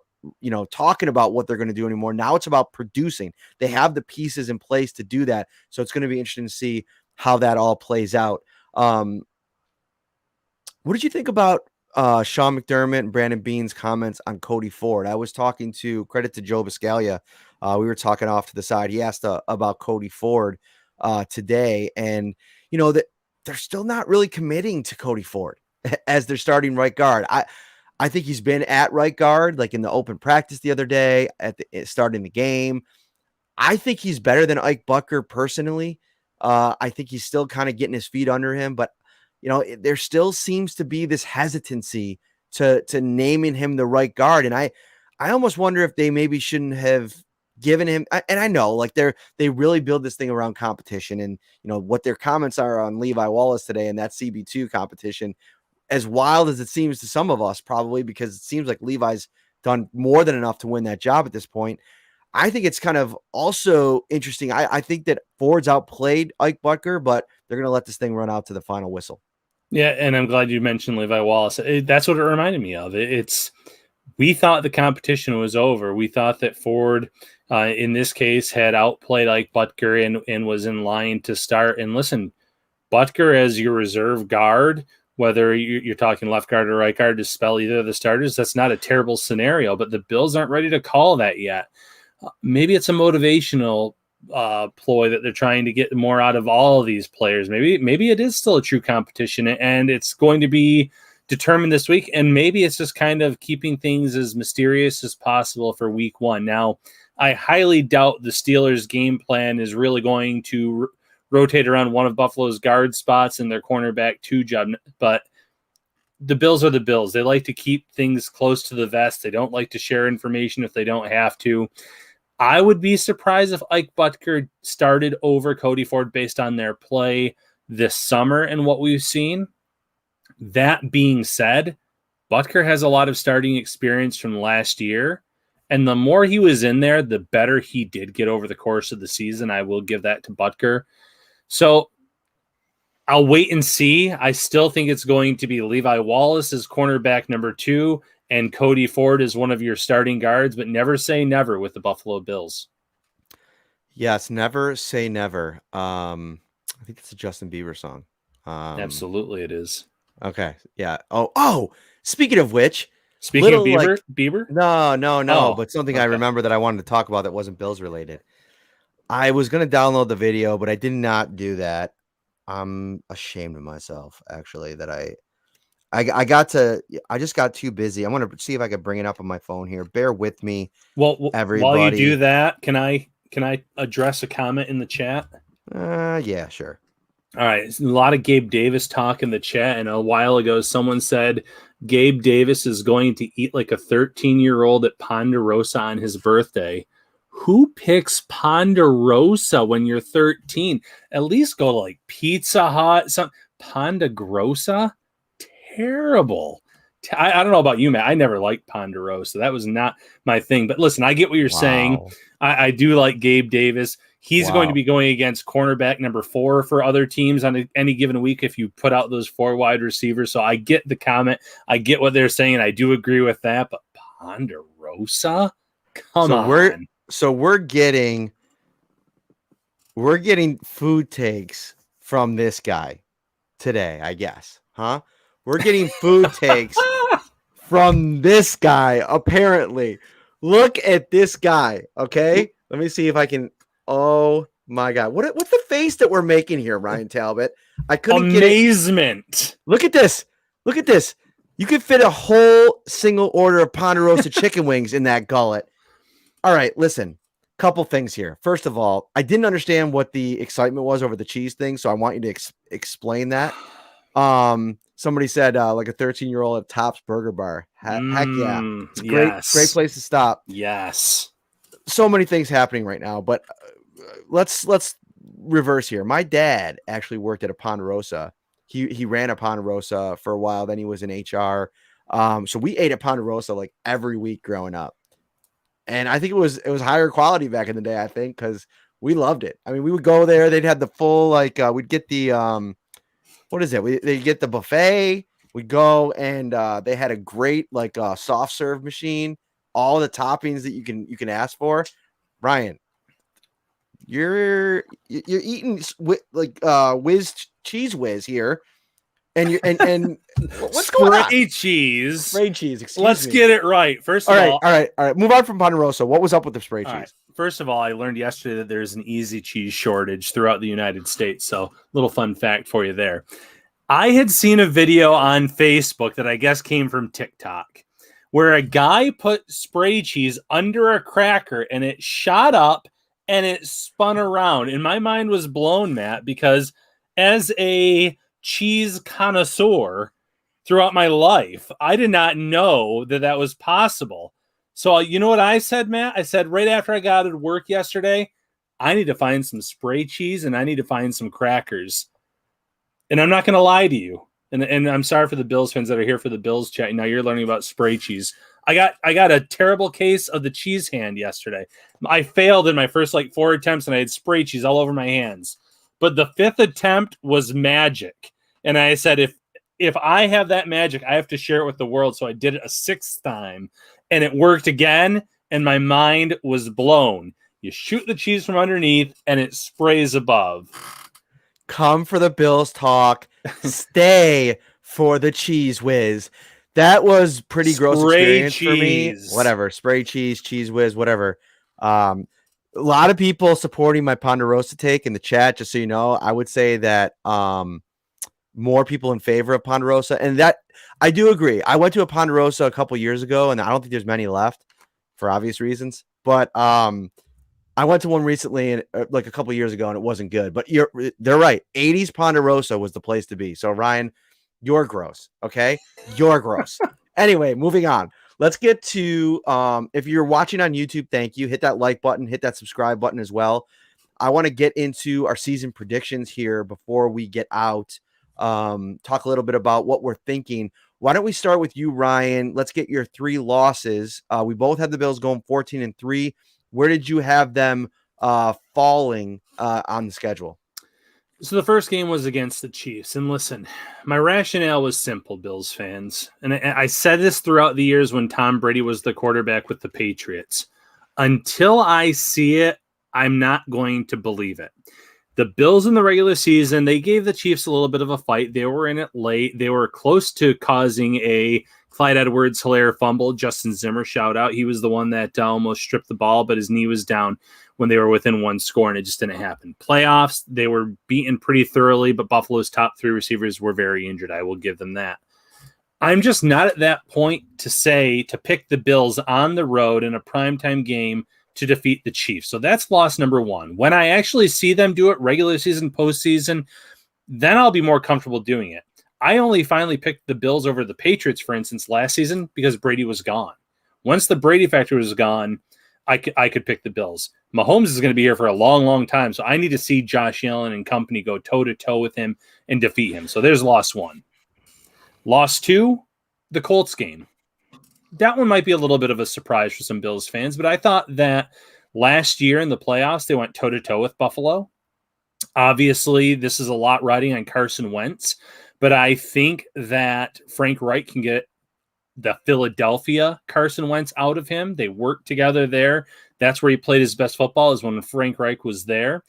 talking about what they're going to do anymore. Now it's about producing. They have the pieces in place to do that. So it's going to be interesting to see how that all plays out. What did you think about Sean McDermott and Brandon Beane's comments on Cody Ford? I was talking to, credit to Joe Biscaglia. We were talking off to the side. He asked about Cody Ford today. And, they're still not really committing to Cody Ford as their starting right guard. I think he's been at right guard, like in the open practice the other day at the starting the game. I think he's better than Ike Butker personally. I think he's still kind of getting his feet under him, but there still seems to be this hesitancy to naming him the right guard. And I almost wonder if they maybe shouldn't have given him, and I know like they really build this thing around competition, and what their comments are on Levi Wallace today and that CB2 competition, as wild as it seems to some of us, probably because it seems like Levi's done more than enough to win that job at this point. I think it's kind of also interesting. I think that Ford's outplayed Ike Butker, but they're going to let this thing run out to the final whistle. Yeah, and I'm glad you mentioned Levi Wallace. That's what it reminded me of. We thought the competition was over. We thought that Ford, in this case, had outplayed Ike Butker and was in line to start. And listen, Butker as your reserve guard, whether you're talking left guard or right guard to spell either of the starters, that's not a terrible scenario, but the Bills aren't ready to call that yet. Maybe it's a motivational ploy that they're trying to get more out of all of these players. Maybe it is still a true competition and it's going to be determined this week. And maybe it's just kind of keeping things as mysterious as possible for week one. Now, I highly doubt the Steelers' game plan is really going to rotate around one of Buffalo's guard spots in their cornerback 2 job, but the Bills are the Bills. They like to keep things close to the vest. They don't like to share information if they don't have to. I would be surprised if Ike Butker started over Cody Ford based on their play this summer and what we've seen. That being said, Butker has a lot of starting experience from last year, and the more he was in there, the better he did get over the course of the season. I will give that to Butker. So I'll wait and see. I still think it's going to be Levi Wallace as cornerback number 2 and Cody Ford is one of your starting guards, but never say never with the Buffalo Bills. Yes, never say never. I think it's a Justin Bieber song. Absolutely, it is. Okay, yeah. Oh. Speaking of which, speaking of Bieber? No. But something I remember that I wanted to talk about that wasn't Bills related. I was going to download the video, but I did not do that. I'm ashamed of myself, actually, that I just got too busy. I want to see if I could bring it up on my phone here. Bear with me. Well, everybody. While you do that, can I address a comment in the chat? Yeah, sure. All right. A lot of Gabe Davis talk in the chat, and a while ago someone said Gabe Davis is going to eat like a 13-year-old at Ponderosa on his birthday. Who picks Ponderosa when you're 13? At least go to like Pizza Hut. Ponderosa? Terrible. I don't know about you, Matt. I never liked Ponderosa. That was not my thing. But listen, I get what you're saying. I do like Gabe Davis. He's going to be going against cornerback number 4 for other teams on any given week if you put out those 4 wide receivers. So I get the comment. I get what they're saying. I do agree with that. But Ponderosa? Come on. We're getting food takes from this guy today, I guess. Huh? We're getting food takes from this guy, apparently. Look at this guy, okay? Let me see if I can. Oh, my God. What's the face that we're making here, Ryan Talbot? I couldn't get it. Amazement. Look at this. Look at this. You could fit a whole single order of Ponderosa chicken wings in that gullet. All right, listen. Couple things here. First of all, I didn't understand what the excitement was over the cheese thing, so I want you to explain that. Somebody said like a 13-year-old at Tops Burger Bar. Heck yeah. It's a great place to stop. Yes. So many things happening right now, but let's reverse here. My dad actually worked at a Ponderosa. He ran a Ponderosa for a while, then he was in HR. So we ate at Ponderosa like every week growing up. And I think it was higher quality back in the day, I think, because we loved it. I mean, we would go there, they'd have the full we'd get the what is it? They get the buffet. We go and they had a great soft serve machine, all the toppings that you can ask for. Ryan, you're eating cheese whiz here. And what's going on? Spray cheese. Spray cheese. Excuse Let's me. get it right. First of all, all right. Move on from Ponderosa. What was up with the spray cheese? Right. First of all, I learned yesterday that there's an easy cheese shortage throughout the United States. So, little fun fact for you there. I had seen a video on Facebook that I guess came from TikTok where a guy put spray cheese under a cracker and it shot up and it spun around. And my mind was blown, Matt, because as a cheese connoisseur throughout my life, I did not know that that was possible. So you know what I said, Matt? I said right after I got out of work yesterday, I need to find some spray cheese and I need to find some crackers. And I'm not going to lie to you. And I'm sorry for the Bills fans that are here for the Bills chat. Now you're learning about spray cheese. I got a terrible case of the cheese hand yesterday. I failed in my first 4 attempts and I had spray cheese all over my hands. But the 5th attempt was magic. And I said, if I have that magic, I have to share it with the world. So I did it a 6th time and it worked again. And my mind was blown. You shoot the cheese from underneath and it sprays above. Come for the Bills talk. Stay for the cheese whiz. That was pretty gross experience for me. Whatever. Spray cheese, cheese whiz, whatever. A lot of people supporting my Ponderosa take in the chat, just so you know. I would say that more people in favor of Ponderosa. And that I do agree. I went to a Ponderosa a couple years ago, and I don't think there's many left for obvious reasons. But I went to one recently, and a couple years ago, and it wasn't good. But they're right. 80s Ponderosa was the place to be. So Ryan, you're gross. Okay, you're gross. Anyway, moving on. Let's get to if you're watching on YouTube, thank you. Hit that like button. Hit that subscribe button as well. I want to get into our season predictions here before we get out. Talk a little bit about what we're thinking. Why don't we start with you, Ryan? Let's get your 3 losses. We both had the Bills going 14-3. Where did you have them falling on the schedule? So the first game was against the Chiefs. And listen, my rationale was simple, Bills fans. And I said this throughout the years when Tom Brady was the quarterback with the Patriots. Until I see it, I'm not going to believe it. The Bills in the regular season, they gave the Chiefs a little bit of a fight. They were in it late. They were close to causing a Clyde Edwards-Helaire fumble. Justin Zimmer shout out. He was the one that almost stripped the ball, but his knee was down when they were within 1 score, and it just didn't happen. Playoffs, they were beaten pretty thoroughly, but Buffalo's top 3 receivers were very injured. I will give them that. I'm just not at that point to pick the Bills on the road in a primetime game to defeat the Chiefs. So that's loss number 1. When I actually see them do it regular season, postseason, then I'll be more comfortable doing it. I only finally picked the Bills over the Patriots, for instance, last season because Brady was gone. Once the Brady factor was gone, I could pick the Bills. Mahomes is going to be here for a long, long time, so I need to see Josh Allen and company go toe-to-toe with him and defeat him. So there's loss 1. Loss 2, the Colts game. That one might be a little bit of a surprise for some Bills fans, but I thought that last year in the playoffs, they went toe-to-toe with Buffalo. Obviously, this is a lot riding on Carson Wentz, but I think that Frank Reich can get the Philadelphia Carson Wentz out of him. They worked together there. That's where he played his best football, is when Frank Reich was there.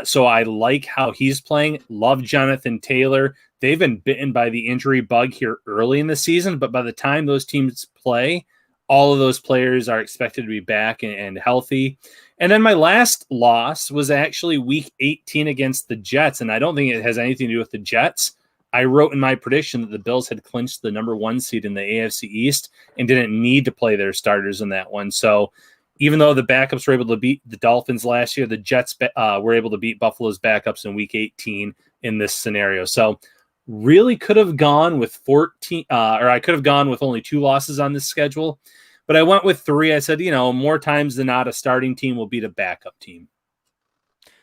So I like how he's playing. Love Jonathan Taylor. They've been bitten by the injury bug here early in the season, but by the time those teams play, all of those players are expected to be back and healthy. And then my last loss was actually week 18 against the Jets, and I don't think it has anything to do with the Jets. I wrote in my prediction that the Bills had clinched the number 1 seed in the AFC East and didn't need to play their starters in that one. So even though the backups were able to beat the Dolphins last year, the Jets were able to beat Buffalo's backups in week 18 in this scenario. So really could have gone with 14, or I could have gone with only 2 losses on this schedule, but I went with 3. I said, more times than not, a starting team will beat a backup team.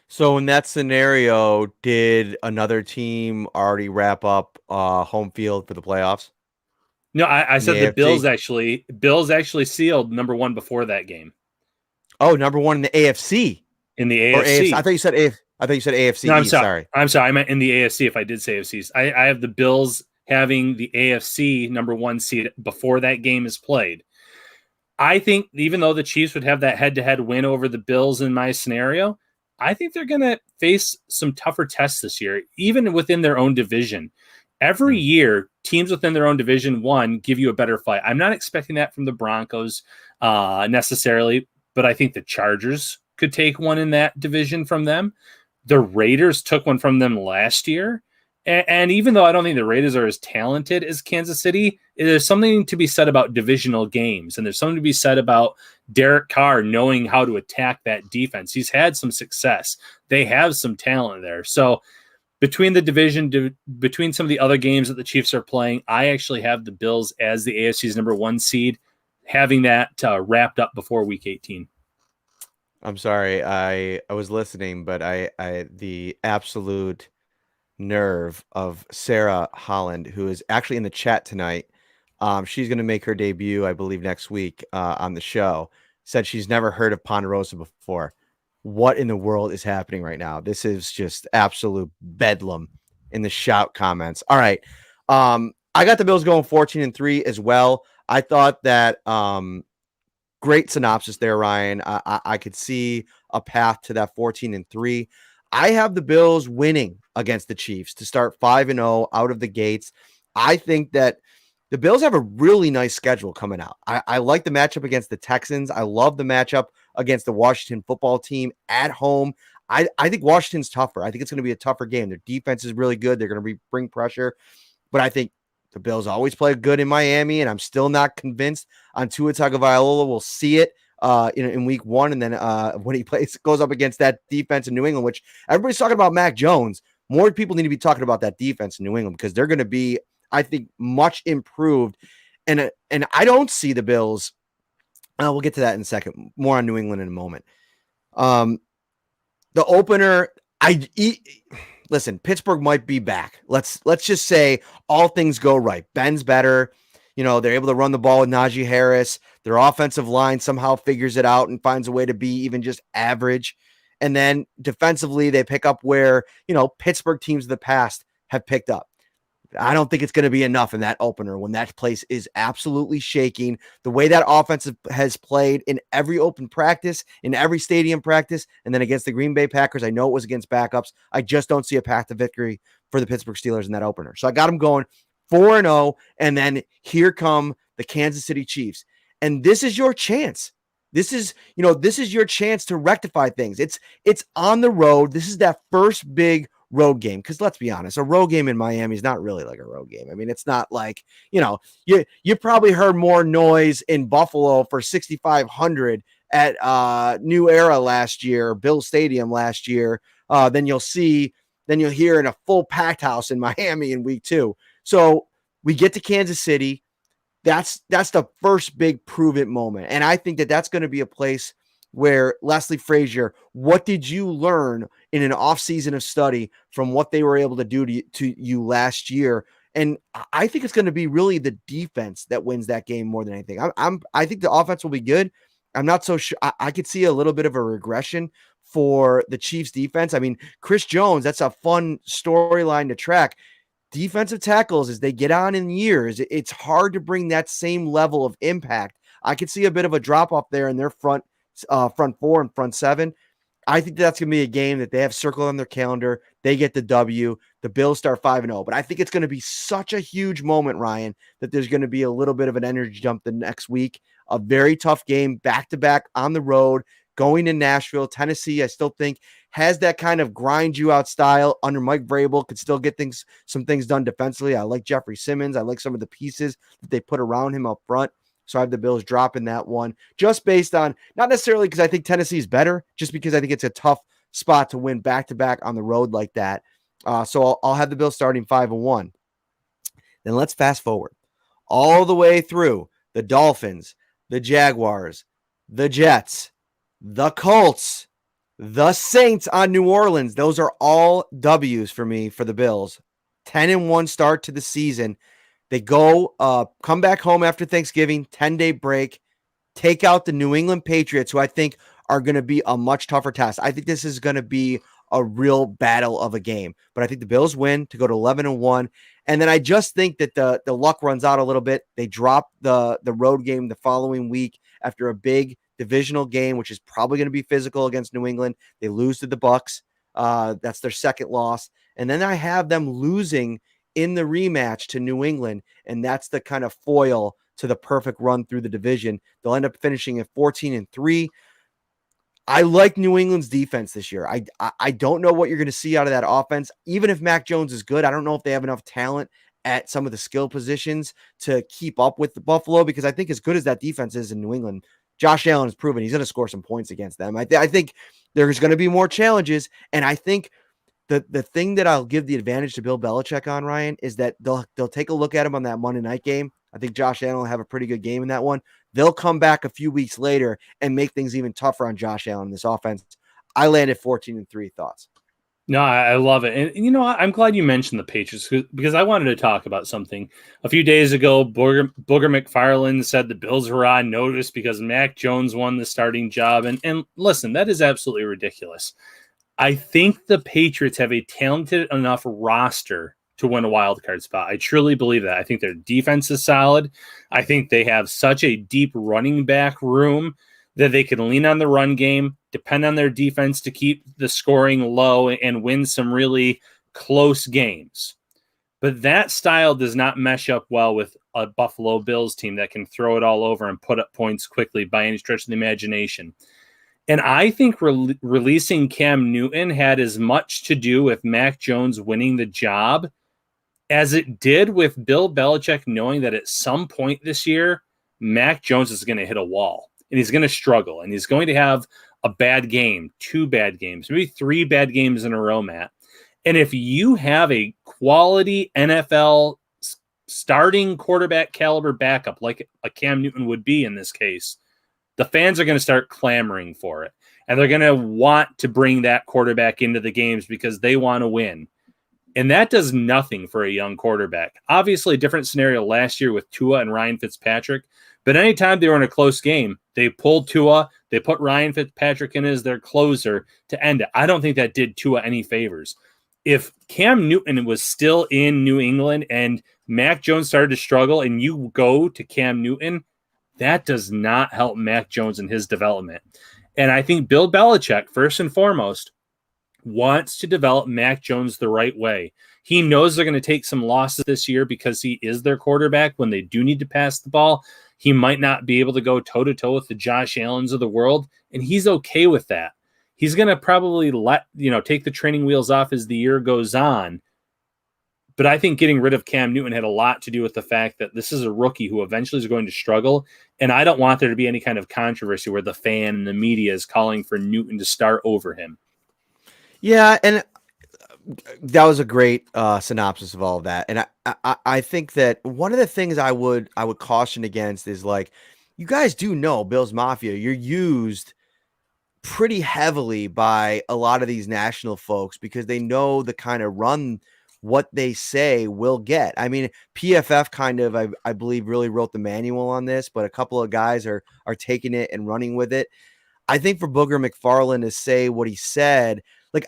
So in that scenario, did another team already wrap up home field for the playoffs? No, I said the Bills actually sealed number 1 before that game. Oh, number 1 in the AFC. In the AFC. I thought you said AFC. No, I'm East, sorry. I'm sorry. I meant in the AFC if I did say AFC. I have the Bills having the AFC number 1 seed before that game is played. I think even though the Chiefs would have that head-to-head win over the Bills in my scenario, I think they're going to face some tougher tests this year, even within their own division. Every year, teams within their own division one give you a better fight. I'm not expecting that from the Broncos necessarily, but I think the Chargers could take one in that division from them. The Raiders took one from them last year. And even though I don't think the Raiders are as talented as Kansas City, there's something to be said about divisional games. And there's something to be said about Derek Carr knowing how to attack that defense. He's had some success. They have some talent there. So between the division, between some of the other games that the Chiefs are playing, I actually have the Bills as the AFC's number 1 seed, having that wrapped up before Week 18. I'm sorry, I was listening, but I the absolute nerve of Sarah Holland, who is actually in the chat tonight. She's going to make her debut, I believe, next week on the show. Said she's never heard of Ponderosa before. What in the world is happening right now? This is just absolute bedlam in the shout comments. All right. I got the Bills going 14-3 as well. I thought that great synopsis there, Ryan. I could see a path to that 14-3. I have the Bills winning against the Chiefs to start 5-0 out of the gates. I think that the Bills have a really nice schedule coming out. I like the matchup against the Texans. I love the matchup against the Washington football team at home. I think Washington's tougher. I think it's going to be a tougher game. Their defense is really good. They're going to bring pressure. But I think the Bills always play good in Miami, and I'm still not convinced on Tua Tagovailoa. We'll see it in week 1, and then when he goes up against that defense in New England, which everybody's talking about Mac Jones. More people need to be talking about that defense in New England because they're going to be, I think, much improved. And I don't see the Bills. We'll get to that in a second. More on New England in a moment. The opener, listen, Pittsburgh might be back. Let's just say all things go right. Ben's better. They're able to run the ball with Najee Harris. Their offensive line somehow figures it out and finds a way to be even just average. And then defensively, they pick up where, Pittsburgh teams of the past have picked up. I don't think it's going to be enough in that opener when that place is absolutely shaking. The way that offense has played in every open practice, in every stadium practice, and then against the Green Bay Packers, I know it was against backups. I just don't see a path to victory for the Pittsburgh Steelers in that opener. So I got them going 4-0, and then here come the Kansas City Chiefs. And this is your chance. This is your chance to rectify things. It's on the road. This is that first big road game, because let's be honest, a road game in Miami is not really like a road game. I mean, it's not like, you probably heard more noise in Buffalo for 6,500 at New Era last year, Bill Stadium last year, than you'll hear in a full packed house in Miami in week 2. So we get to Kansas City. That's the first big prove it moment. And I think that that's going to be a place where Leslie Frazier, what did you learn in an offseason of study from what they were able to do to you last year? And I think it's going to be really the defense that wins that game more than anything. I think the offense will be good. I'm not so sure. I could see a little bit of a regression for the Chiefs defense. I mean, Chris Jones, that's a fun storyline to track. Defensive tackles, as they get on in years, it's hard to bring that same level of impact. I could see a bit of a drop off there in their front 4 and front 7. I think that's going to be a game that they have circled on their calendar. They get the W. The Bills start 5-0. But I think it's going to be such a huge moment, Ryan, that there's going to be a little bit of an energy jump the next week. A very tough game, back-to-back on the road, going in Nashville. Tennessee, I still think, has that kind of grind you out style under Mike Vrabel, could still get some things done defensively. I like Jeffrey Simmons. I like some of the pieces that they put around him up front. So I have the Bills dropping that one just based on, not necessarily because I think Tennessee is better, just because I think it's a tough spot to win back-to-back on the road like that. So I'll have the Bills starting 5-1. Then let's fast forward all the way through the Dolphins, the Jaguars, the Jets, the Colts, the Saints on New Orleans. Those are all W's for me for the Bills. 10-1 start to the season. They go come back home after Thanksgiving, 10-day break, take out the New England Patriots, who I think are going to be a much tougher task. I think this is going to be a real battle of a game. But I think the Bills win to go to 11-1. And then I just think that the luck runs out a little bit. They drop the road game the following week after a big divisional game, which is probably going to be physical against New England. They lose to the Bucs. That's their second loss. And then I have them losing in the rematch to New England, and that's the kind of foil to the perfect run through the division. They'll end up finishing at 14-3. I like New England's defense this year. I don't know what you're going to see out of that offense. Even if Mac Jones is good, I don't know if they have enough talent at some of the skill positions to keep up with the Buffalo, because I think as good as that defense is in New England, Josh Allen has proven he's going to score some points against them. I think there's going to be more challenges, and I think the thing that I'll give the advantage to Bill Belichick on, Ryan, is that they'll take a look at him on that Monday night game. I think Josh Allen will have a pretty good game in that one. They'll come back a few weeks later and make things even tougher on Josh Allen in this offense. I landed 14-3. Thoughts? No, I love it. And, I'm glad you mentioned the Patriots because I wanted to talk about something. A few days ago, Booger McFarland said the Bills were on notice because Mac Jones won the starting job. And listen, that is absolutely ridiculous. I think the Patriots have a talented enough roster to win a wild card spot. I truly believe that. I think their defense is solid. I think they have such a deep running back room that they can lean on the run game, depend on their defense to keep the scoring low and win some really close games. But that style does not mesh up well with a Buffalo Bills team that can throw it all over and put up points quickly by any stretch of the imagination. And I think releasing Cam Newton had as much to do with Mac Jones winning the job as it did with Bill Belichick knowing that at some point this year, Mac Jones is going to hit a wall and he's going to struggle and he's going to have a bad game, 2 bad games, maybe 3 bad games in a row, Matt. And if you have a quality NFL starting quarterback caliber backup like a Cam Newton would be in this case, the fans are going to start clamoring for it. And they're going to want to bring that quarterback into the games because they want to win. And that does nothing for a young quarterback. Obviously, a different scenario last year with Tua and Ryan Fitzpatrick. But anytime they were in a close game, they pulled Tua, they put Ryan Fitzpatrick in as their closer to end it. I don't think that did Tua any favors. If Cam Newton was still in New England and Mac Jones started to struggle and you go to Cam Newton, that does not help Mac Jones in his development. And I think Bill Belichick, first and foremost, wants to develop Mac Jones the right way. He knows they're going to take some losses this year because he is their quarterback when they do need to pass the ball. He might not be able to go toe-to-toe with the Josh Allens of the world, and he's okay with that. He's going to probably take the training wheels off as the year goes on. But I think getting rid of Cam Newton had a lot to do with the fact that this is a rookie who eventually is going to struggle. And I don't want there to be any kind of controversy where the fan and the media is calling for Newton to start over him. Yeah, and that was a great synopsis of all of that. And I think that one of the things I would caution against is, like, you guys do know Bills Mafia, you're used pretty heavily by a lot of these national folks because they know the kind of run what they say will get. I mean, PFF kind of, I believe, really wrote the manual on this, but a couple of guys are taking it and running with it. I think for Booger McFarland to say what he said, like,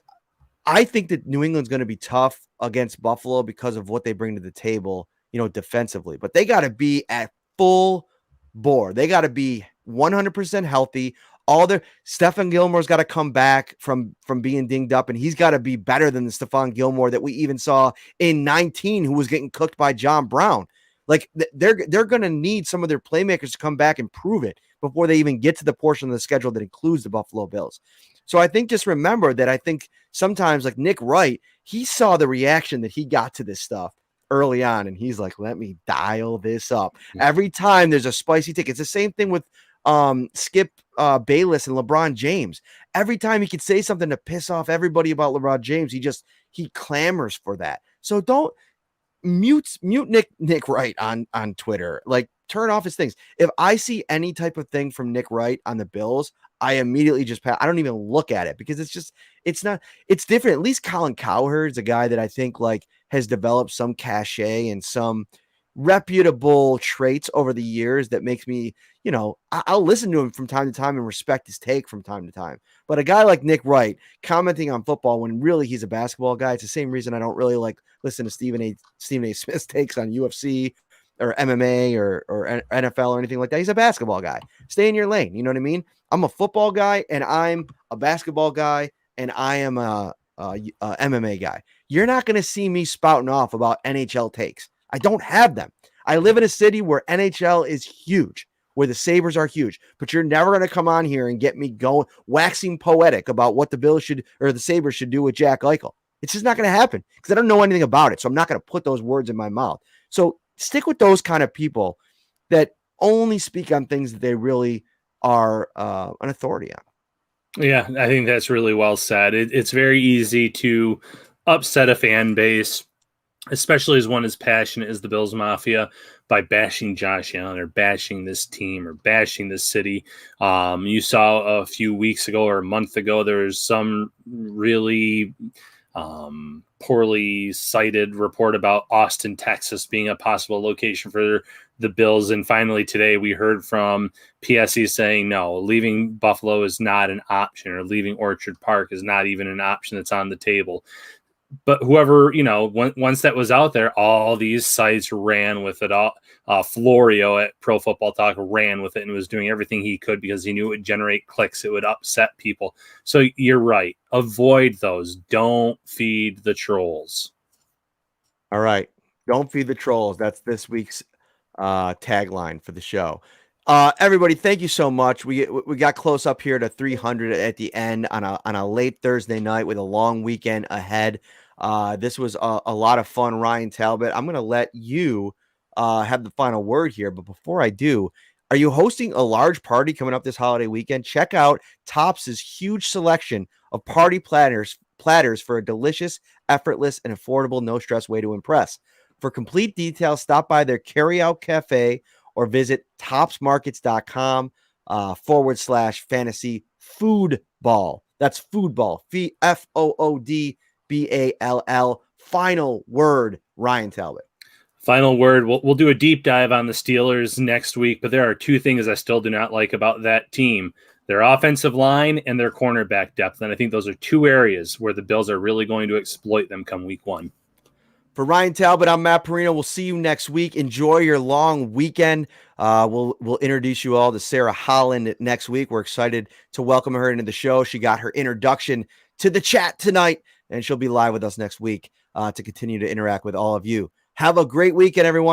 I think that New England's going to be tough against Buffalo because of what they bring to the table, defensively, but they got to be at full bore. They got to be 100% healthy. Stephon Gilmore's got to come back from being dinged up, and he's got to be better than the Stephon Gilmore that we even saw in 19, who was getting cooked by John Brown. Like, they're going to need some of their playmakers to come back and prove it before they even get to the portion of the schedule that includes the Buffalo Bills. So I think just remember that I think sometimes, like Nick Wright, he saw the reaction that he got to this stuff early on, and he's like, let me dial this up. Every time there's a spicy take, it's the same thing with Skip Bayless and LeBron James. Every time he could say something to piss off everybody about LeBron James, he clamors for that. So don't mute Nick Wright on Twitter. Like, turn off his things. If I see any type of thing from Nick Wright on the Bills, I immediately just pass. I don't even look at it because it's different. At least Colin Cowherd is a guy that I think, like, has developed some cachet and some reputable traits over the years that makes me, I'll listen to him from time to time and respect his take from time to time. But a guy like Nick Wright commenting on football when really he's a basketball guy, it's the same reason I don't really like listen to Stephen A. Smith's takes on UFC or MMA or NFL or anything like that. He's a basketball guy. Stay in your lane. You know what I mean? I'm a football guy and I'm a basketball guy, and I am MMA guy. You're not going to see me spouting off about NHL takes. I don't have them. I live in a city where NHL is huge, where the Sabres are huge, but you're never going to come on here and get me going, waxing poetic about what the Bills should, or the Sabres should do with Jack Eichel. It's just not going to happen because I don't know anything about it. So I'm not going to put those words in my mouth. So stick with those kind of people that only speak on things that they really are an authority on. Yeah, I think that's really well said. It's very easy to upset a fan base, especially as one as passionate as the Bills Mafia, by bashing Josh Allen or bashing this team or bashing this city. You saw a few weeks ago or a month ago, there was some really poorly cited report about Austin, Texas being a possible location for the Bills. And finally today we heard from PSE saying, no, leaving Buffalo is not an option, or leaving Orchard Park is not even an option that's on the table. But whoever, once that was out there, all these sites ran with it. Florio at Pro Football Talk ran with it and was doing everything he could because he knew it would generate clicks. It would upset people. So you're right. Avoid those. Don't feed the trolls. All right. Don't feed the trolls. That's this week's tagline for the show. Everybody, thank you so much. We got close up here to 300 at the end on a late Thursday night with a long weekend ahead. This was a lot of fun, Ryan Talbot. I'm going to let you have the final word here. But before I do, are you hosting a large party coming up this holiday weekend? Check out Topps' huge selection of party platters for a delicious, effortless, and affordable, no-stress way to impress. For complete details, stop by their carry-out cafe or visit topsmarkets.com /fantasy foodball. That's foodball. FOODBALL. Final word, Ryan Talbot. Final word. We'll do a deep dive on the Steelers next week, but there are two things I still do not like about that team: their offensive line and their cornerback depth. And I think those are two areas where the Bills are really going to exploit them come week one. For Ryan Talbot, I'm Matt Parrino. We'll see you next week. Enjoy your long weekend. We'll introduce you all to Sarah Holland next week. We're excited to welcome her into the show. She got her introduction to the chat tonight, and she'll be live with us next week to continue to interact with all of you. Have a great weekend, everyone.